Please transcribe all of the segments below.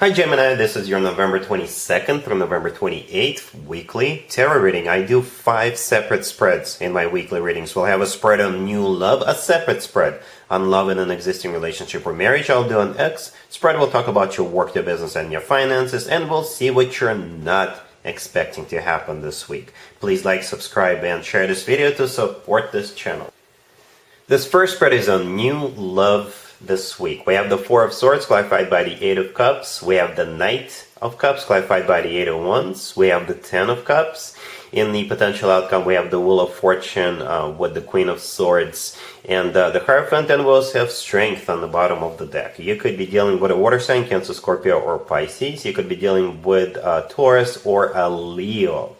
Hi Gemini, this is your November 22nd through November 28th weekly tarot reading. I do 5 separate spreads in my weekly readings. We'll have a spread on new love, a separate spread on love in an existing relationship or marriage. I'll do an X spread. We'll talk about your work, your business, and your finances, and we'll see what you're not expecting to happen this week. Please like, subscribe, and share this video to support this channel. This first spread is on new love this week. We have the Four of Swords clarified by the Eight of Cups. We have the Knight of Cups clarified by the Eight of Wands. We have the Ten of Cups. In the potential outcome, we have the Wheel of Fortune with the Queen of Swords and the Hierophant, and we also have Strength on the bottom of the deck. You could be dealing with a water sign, Cancer, Scorpio, or Pisces. You could be dealing with a Taurus or a Leo.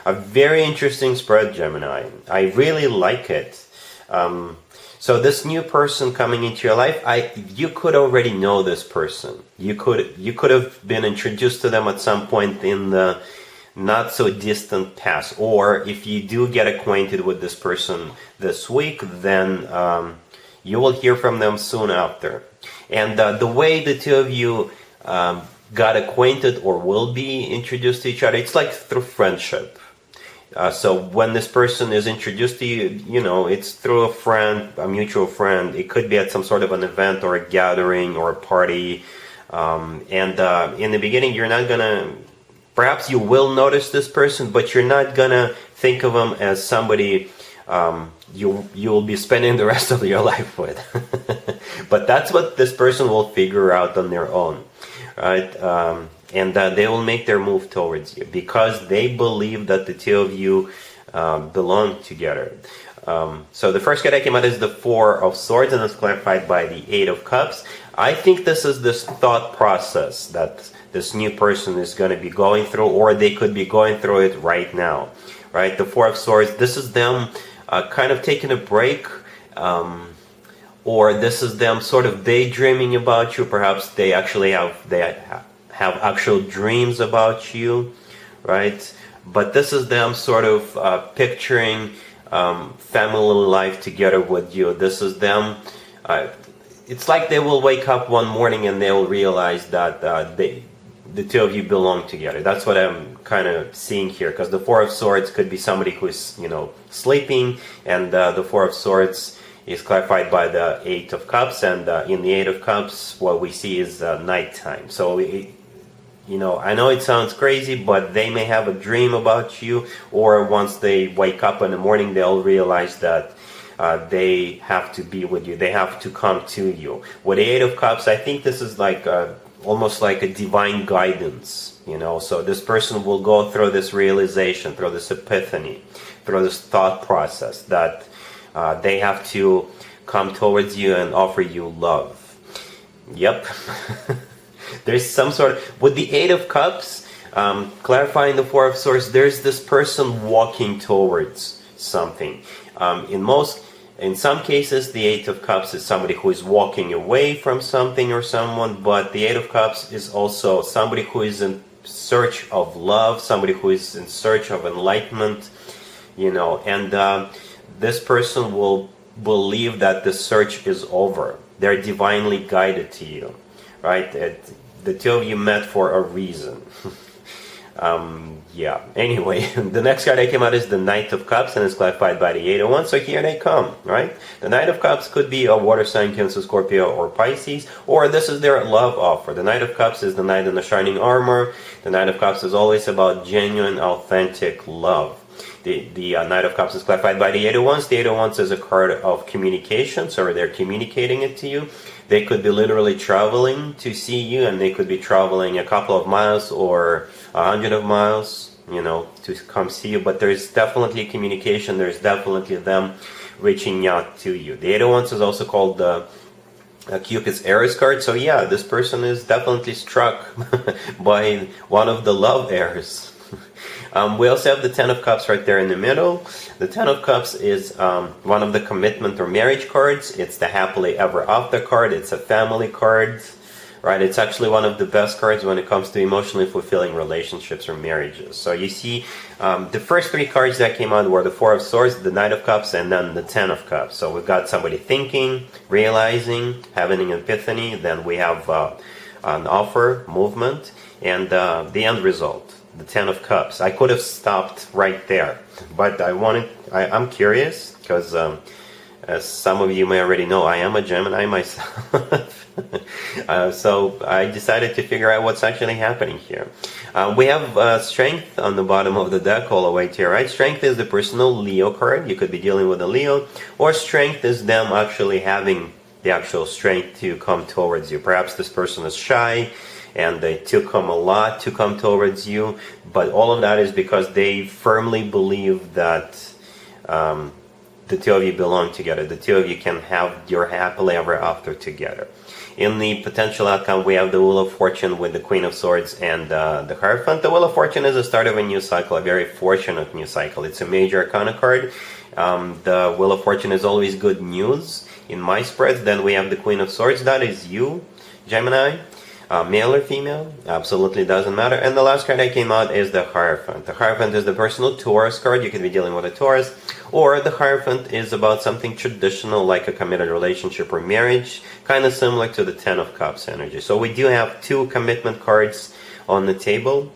A very interesting spread, Gemini. I really like it. So this new person coming into your life, you could already know this person. You could have been introduced to them at some point in the not so distant past. Or if you do get acquainted with this person this week, then you will hear from them soon after. And the way the two of you got acquainted or will be introduced to each other, it's like through friendship. So when this person is introduced to you, you know, it's through a friend, a mutual friend. It could be at some sort of an event or a gathering or a party. In the beginning, you're not going to, perhaps you will notice this person, but you're not going to think of them as somebody you will be spending the rest of your life with. But that's what this person will figure out on their own, right? And they will make their move towards you because they believe that the two of you belong together. So the first card that came out is the Four of Swords, and it's clarified by the Eight of Cups. I think this is this thought process that this new person is going to be going through, or they could be going through it right now. Right? The Four of Swords, this is them kind of taking a break, or this is them sort of daydreaming about you. Perhaps they actually have actual dreams about you, right? But this is them sort of picturing family life together with you. This is them, it's like they will wake up one morning and they will realize that the two of you belong together. That's what I'm kind of seeing here, because the Four of Swords could be somebody who's, you know, sleeping, and the Four of Swords is clarified by the Eight of Cups, and in the Eight of Cups, what we see is nighttime. So you know, I know it sounds crazy, but they may have a dream about you, or once they wake up in the morning, they'll realize that they have to be with you. They have to come to you. With the Eight of Cups, I think this is like almost like a divine guidance, you know. So this person will go through this realization, through this epiphany, through this thought process that they have to come towards you and offer you love. Yep. There's some sort of, with the Eight of Cups, clarifying the Four of Swords, there's this person walking towards something. In some cases, the Eight of Cups is somebody who is walking away from something or someone, but the Eight of Cups is also somebody who is in search of love, somebody who is in search of enlightenment, you know, and this person will believe that the search is over. They're divinely guided to you. Right? The two of you met for a reason. Yeah. Anyway, the next card that came out is the Knight of Cups, and it's clarified by the Eight of Wands. So here they come, right? The Knight of Cups could be a water sign, Cancer, Scorpio, or Pisces, or this is their love offer. The Knight of Cups is the knight in the shining armor. The Knight of Cups is always about genuine, authentic love. The Knight of Cups is clarified by the Eight of Wands. The Eight of Wands is a card of communication, so they're communicating it to you. They could be literally traveling to see you, and they could be traveling a couple of miles or 100 of miles, you know, to come see you. But there's definitely communication. There's definitely them reaching out to you. The Eight of Wands is also called the Cupid's Arrows card. So yeah, this person is definitely struck by one of the love arrows. We also have the Ten of Cups right there in the middle. The Ten of Cups is one of the commitment or marriage cards. It's the happily ever after card. It's a family card, right? It's actually one of the best cards when it comes to emotionally fulfilling relationships or marriages. So you see, the first 3 cards that came out were the Four of Swords, the Knight of Cups, and then the Ten of Cups. So we've got somebody thinking, realizing, having an epiphany. Then we have an offer, movement, and the end result, the Ten of Cups. I could have stopped right there, but I'm curious because as some of you may already know, I am a Gemini myself. So I decided to figure out what's actually happening here. We have Strength on the bottom of the deck all the way to your right. Strength is the personal Leo card. You could be dealing with a Leo, or Strength is them actually having the actual strength to come towards you. Perhaps this person is shy and they took them a lot to come towards you, but all of that is because they firmly believe that the two of you belong together. The two of you can have your happily ever after together. In the potential outcome, we have the Wheel of Fortune with the Queen of Swords and the Hierophant. The Wheel of Fortune is the start of a new cycle, a very fortunate new cycle. It's a major arcana card. The Wheel of Fortune is always good news in my spreads. Then we have the Queen of Swords. That is you, Gemini. Male or female, absolutely doesn't matter. And the last card that came out is the Hierophant. The Hierophant is the personal Taurus card. You could be dealing with a Taurus. Or the Hierophant is about something traditional like a committed relationship or marriage, kind of similar to the Ten of Cups energy. So we do have two commitment cards on the table.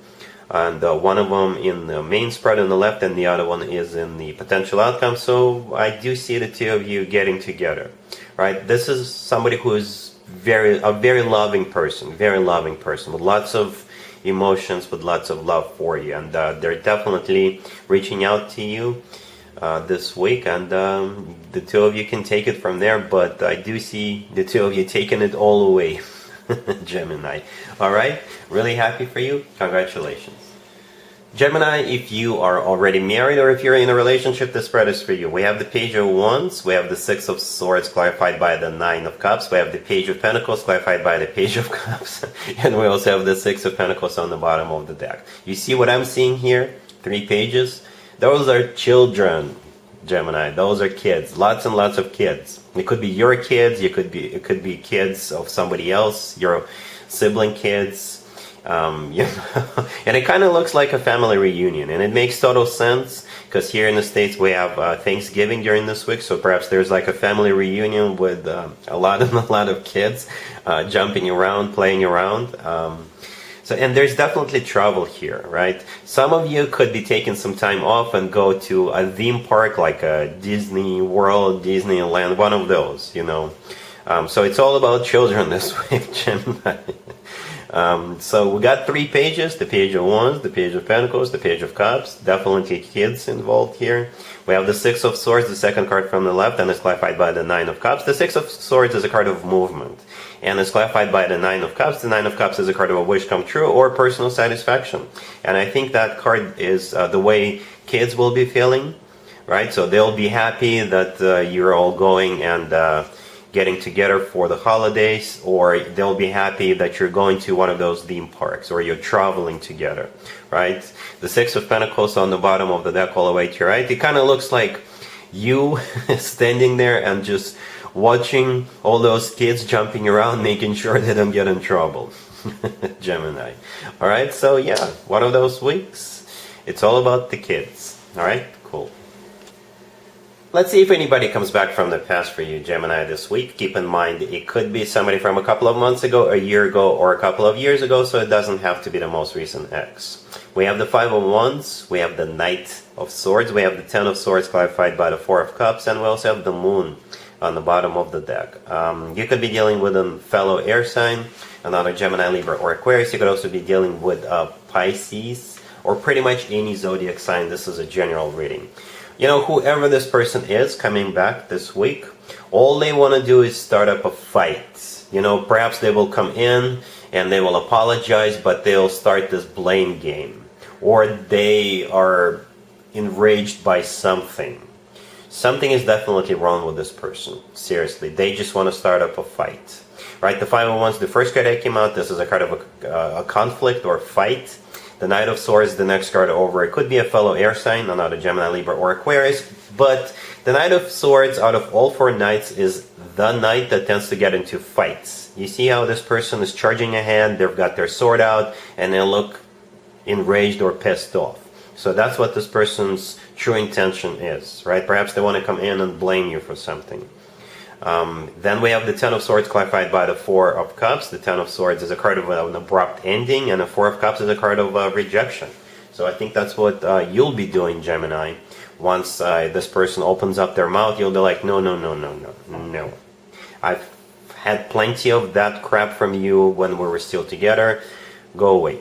And one of them in the main spread on the left and the other one is in the potential outcome. So I do see the two of you getting together, right? This is somebody who is a very loving person with lots of emotions, with lots of love for you, and they're definitely reaching out to you this week, and the two of you can take it from there, but I do see the two of you taking it all away. Gemini. Alright, really happy for you. Congratulations. Gemini, if you are already married or if you're in a relationship, this spread is for you. We have the Page of Wands, we have the Six of Swords clarified by the Nine of Cups, we have the Page of Pentacles clarified by the Page of Cups, and we also have the Six of Pentacles on the bottom of the deck. You see what I'm seeing here? 3 pages? Those are children, Gemini. Those are kids. Lots and lots of kids. It could be your kids, it could be kids of somebody else, your sibling kids. And it kind of looks like a family reunion, and it makes total sense because here in the States we have Thanksgiving during this week, so perhaps there's like a family reunion with a lot of kids jumping around, playing around. And there's definitely travel here, right? Some of you could be taking some time off and go to a theme park like a Disney World, Disneyland, one of those, you know. So it's all about children this week, Gemini. So we got 3 pages, the Page of Wands, the Page of Pentacles, the Page of Cups, definitely kids involved here. We have the Six of Swords, the second card from the left, and it's clarified by the Nine of Cups. The Six of Swords is a card of movement, and it's clarified by the Nine of Cups. The Nine of Cups is a card of a wish come true or personal satisfaction. And I think that card is the way kids will be feeling, right? So they'll be happy that you're all going and getting together for the holidays, or they'll be happy that you're going to one of those theme parks or you're traveling together, right? The Six of Pentacles on the bottom of the deck all the way to your right, it kind of looks like you standing there and just watching all those kids jumping around, making sure they don't get in trouble. Gemini. Alright, so yeah, one of those weeks, it's all about the kids. Alright, cool. Let's see if anybody comes back from the past for you, Gemini, this week. Keep in mind, it could be somebody from a couple of months ago, a year ago, or a couple of years ago, so it doesn't have to be the most recent ex. We have the Five of Wands, we have the Knight of Swords, we have the Ten of Swords clarified by the Four of Cups, and we also have the Moon on the bottom of the deck. You could be dealing with a fellow air sign, another Gemini, Libra, or Aquarius. You could also be dealing with Pisces, or pretty much any zodiac sign. This is a general reading. You know, whoever this person is coming back this week, all they want to do is start up a fight. You know, perhaps they will come in and they will apologize, but they'll start this blame game. Or they are enraged by something. Something is definitely wrong with this person. Seriously, they just want to start up a fight. Right, the Five of Wands, the first card that came out, this is a card of a conflict or fight. The Knight of Swords, the next card over. It could be a fellow air sign, another Gemini, Libra, or Aquarius. But the Knight of Swords, out of all 4 knights, is the knight that tends to get into fights. You see how this person is charging ahead, they've got their sword out, and they look enraged or pissed off. So that's what this person's true intention is, right? Perhaps they want to come in and blame you for something. Then we have the Ten of Swords clarified by the Four of Cups. The Ten of Swords is a card of an abrupt ending, and the Four of Cups is a card of rejection. So I think that's what you'll be doing, Gemini. Once this person opens up their mouth, you'll be like, no, no, no, no, no, no. I've had plenty of that crap from you when we were still together. Go away.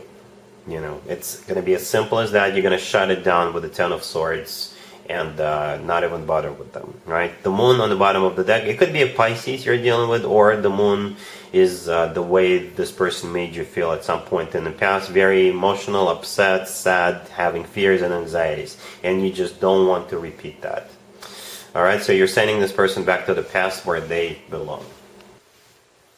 You know, it's going to be as simple as that. You're going to shut it down with the Ten of Swords and not even bother with them, right? The moon on the bottom of the deck, it could be a Pisces you're dealing with, or the moon is the way this person made you feel at some point in the past. Very emotional, upset, sad, having fears and anxieties, and you just don't want to repeat that. All right, so you're sending this person back to the past where they belong.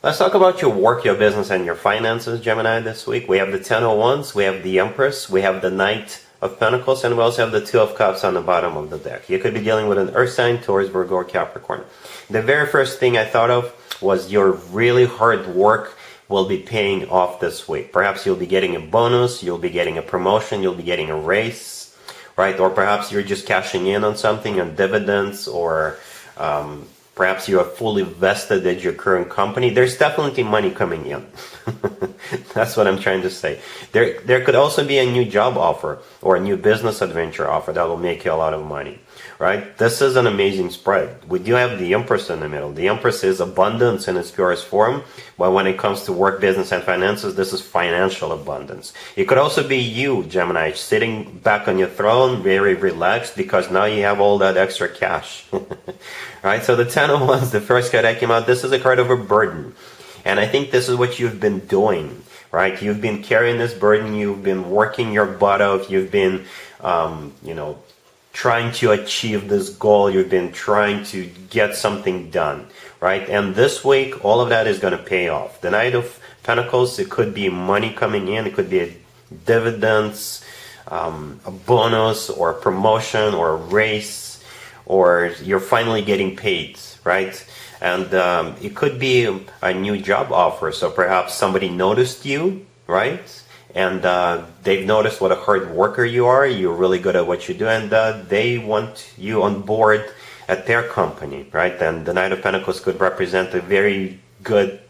Let's talk about your work, your business, and your finances, Gemini, this week. We have the Ten of Wands, we have the Empress, we have the Knight of Pentacles, and we also have the Two of Cups on the bottom of the deck. You could be dealing with an Earth sign, Taurus, Virgo, or Capricorn. The very first thing I thought of was your really hard work will be paying off this week. Perhaps you'll be getting a bonus, you'll be getting a promotion, you'll be getting a raise, right? Or perhaps you're just cashing in on something, on dividends, or perhaps you are fully vested at your current company. There's definitely money coming in. That's what I'm trying to say. There could also be a new job offer or a new business adventure offer that will make you a lot of money, right? This is an amazing spread. We do have the Empress in the middle. The Empress is abundance in its purest form, but when it comes to work, business, and finances, this is financial abundance. It could also be you, Gemini, sitting back on your throne, very relaxed, because now you have all that extra cash. Right? So the Ten of Wands, the first card that came out, this is a card of a burden. And I think this is what you've been doing, right? You've been carrying this burden, you've been working your butt off, you've been, trying to achieve this goal, you've been trying to get something done, right? And this week, all of that is going to pay off. The Knight of Pentacles, it could be money coming in, it could be a dividends, a bonus, or a promotion, or a raise, or you're finally getting paid, right? And it could be a new job offer. So perhaps somebody noticed you, right? And they've noticed what a hard worker you are. You're really good at what you do. And they want you on board at their company, right? And the Knight of Pentacles could represent a very good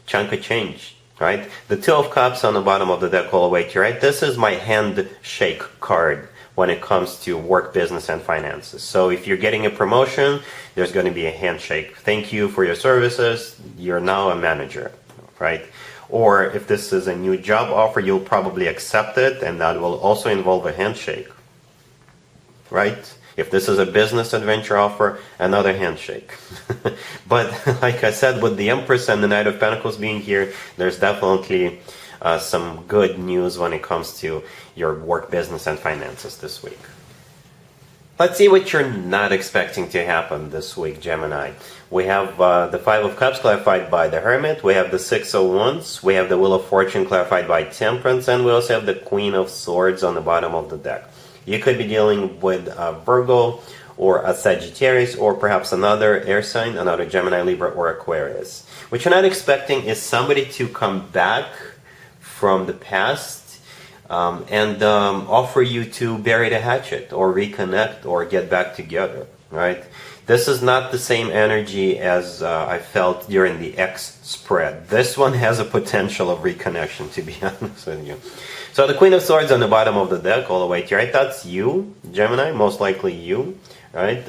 chunk of change, right? The Two of Cups on the bottom of the deck all the way to your right. This is my handshake card when it comes to work, business, and finances. So if you're getting a promotion, there's going to be a handshake. Thank you for your services. You're now a manager, right? Or if this is a new job offer, you'll probably accept it, and that will also involve a handshake, right? If this is a business adventure offer, another handshake. But like I said, with the Empress and the Knight of Pentacles being here, there's definitely some good news when it comes to your work, business, and finances this week. Let's see what you're not expecting to happen this week, Gemini. We have the Five of Cups clarified by the Hermit. We have the Six of Wands. We have the Wheel of Fortune clarified by Temperance. And we also have the Queen of Swords on the bottom of the deck. You could be dealing with Virgo or a Sagittarius, or perhaps another air sign, another Gemini, Libra, or Aquarius. What you're not expecting is somebody to come back from the past and offer you to bury the hatchet or reconnect or get back together, right? This is not the same energy as I felt during the X spread. This one has a potential of reconnection, to be honest with you. So the Queen of Swords on the bottom of the deck all the way to your right, that's you, Gemini, most likely you, right?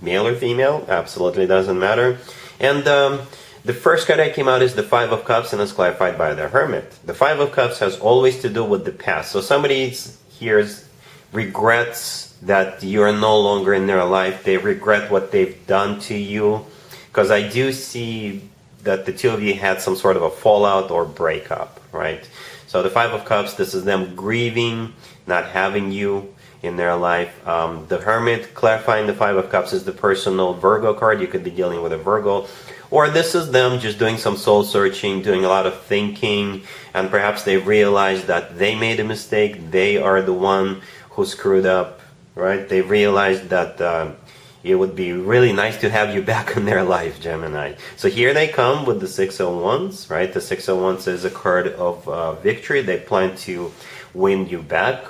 Male or female, absolutely doesn't matter. And the first card that came out is the Five of Cups, and it's clarified by the Hermit. The Five of Cups has always to do with the past. So somebody here regrets that you're no longer in their life. They regret what they've done to you. Because I do see that the two of you had some sort of a fallout or breakup, right? So the Five of Cups, this is them grieving, not having you in their life. The Hermit, clarifying the Five of Cups, is the personal Virgo card. You could be dealing with a Virgo. Or this is them just doing some soul searching, doing a lot of thinking, and perhaps they realized that they made a mistake. They are the one who screwed up, right? They realized that it would be really nice to have you back in their life, Gemini. So here they come with the Six of Wands, right? The Six of Wands is a card of victory. They plan to win you back,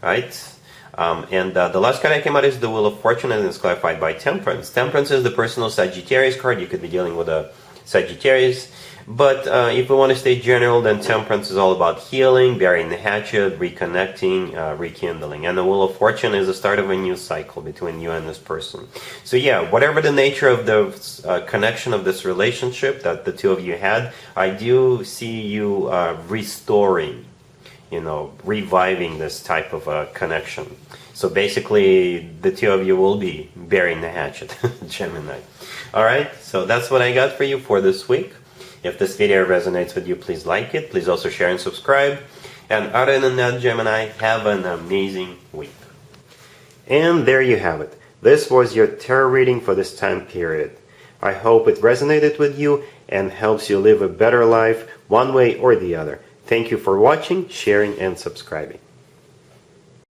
right? And the last card that came out is the Wheel of Fortune, and it's clarified by Temperance. Temperance is the personal Sagittarius card. You could be dealing with a Sagittarius. But if we want to stay general, then Temperance is all about healing, burying the hatchet, reconnecting, rekindling. And the Wheel of Fortune is the start of a new cycle between you and this person. So yeah, whatever the nature of the connection of this relationship that the two of you had, I do see you restoring, reviving this type of connection. So basically, the two of you will be burying the hatchet, Gemini. Alright, so that's what I got for you for this week. If this video resonates with you, please like it. Please also share and subscribe. And other than that, Gemini, have an amazing week. And there you have it. This was your tarot reading for this time period. I hope it resonated with you and helps you live a better life one way or the other. Thank you for watching, sharing, and subscribing.